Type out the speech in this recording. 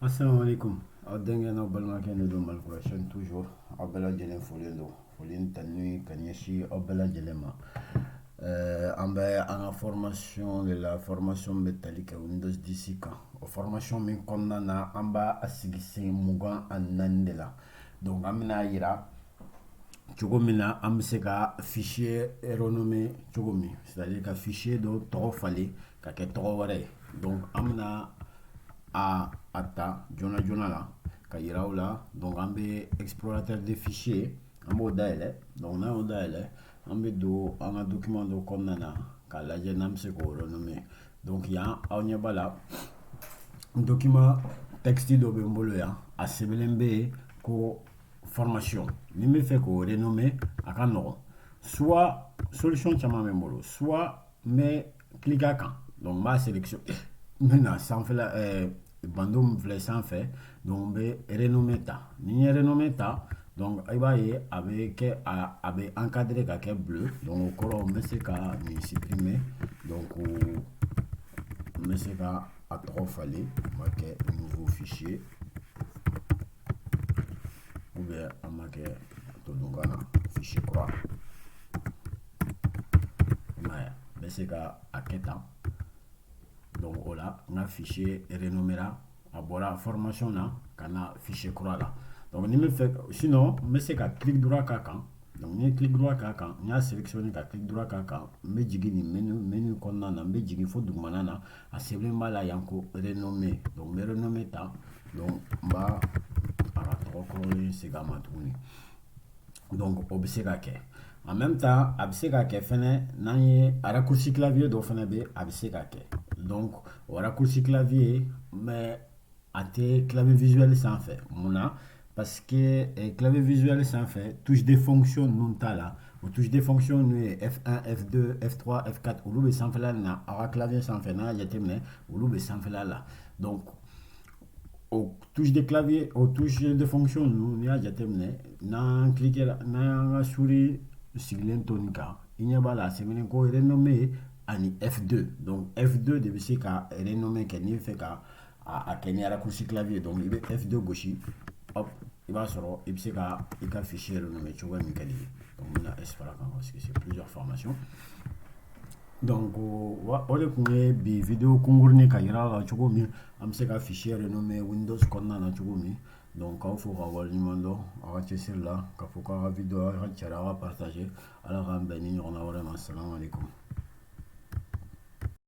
Assalamu alaikum. Adenga na balma kene do malgration toujours. Abela jelen folendo. Folin tanui kanyeshi abela jelema. En la formation de la formation métallique Windows 10 kan. O formation min konna na amba asigise mugan anandela. Donc amina yira cogo min na an bɛ se ka fichier renommé cogo min, c'est-à-dire ka fichier dɔ tɔgɔ falen ka kɛ tɔgɔ wɛrɛ ye. Donc an bɛna a ta joona joona la ka yira aw la. Donc an bɛ explorateur de fichier an b'o dayɛlɛ. Donc n'an y'o dayɛlɛ an bɛ don an ka document dɔ kɔnɔna na k'a lajɛ n'an bɛ se k'o renommé. Donc yan aw ɲɛ b'a la document texte dɔ bɛ n bolo yan, a sɛbɛnlen bɛ yen ko formation. Ni me fait qu'on renomme à Canon. Soit solution chama memolo, soit mais clique à quand. Donc ma sélection maintenant sans faire la bandum vle sans fait. Donc be renommer ta. Ni renommer ta. Donc il va y avec encadré qu'à bleu. Donc au corps on met ce qu'à supprimer. Donc on met ce qu'à trop fallait. On va créer un nouveau fichier. Ou bien on va créer un fichier croix. Mais c'est qu'à quêta. Donc voilà, on a fichier renommé là. À la formation là, qu'on a fichier croix là. Donc ni me fait sinon, mais c'est qu'à clic droit quand. Donc ni clic droit quand, on a sélectionné qu'à clic droit quand. Mais jigi ni menu qu'on a, mais jigi faut du manana. À c'est vraiment là yanko renommé. Donc me renommé ta. Donc bah c'est gamma tourné. Donc obséqué. En même temps obséqué fene nani raccourci clavier do fene be obséqué. Donc au raccourci clavier mais à tes clavier visuel sans fait mona parce que clavier visuel sans fait touche des fonctions non ta là ou touche des fonctions F1 F2 F3 F4 ou le sans fait là na clavier sans fait na yatemne ou le sans fait là. Donc aux touches de clavier, aux touches de fonction, nous n'y a jamais n'a cliqué n'a souris siglen tonica. Il n'y a pas là, c'est maintenant qu'on renommé ani F2. Donc F2 de c'est qu'à renommer qu'elle n'y fait qu'à qu'elle raccourci clavier. Donc il est F2 gauche, hop, il va sur il c'est qu'à il fichier renommé. Tu vois Michael. Donc on a espéré parce que c'est plusieurs formations. Donc on est bi vidéo congourni ka yira la cogo min an bɛ se ka fichier renommé Windows kɔnɔna na cogo min. Donc aw fo k'aw waleɲuman dɔn aw ka cɛsiri la k'a fɔ k'aw ka vidéo aw ka cari aw ka partager ala k'an bɛn ni ɲɔgɔnna wɛrɛ ma. Salamu alaikum.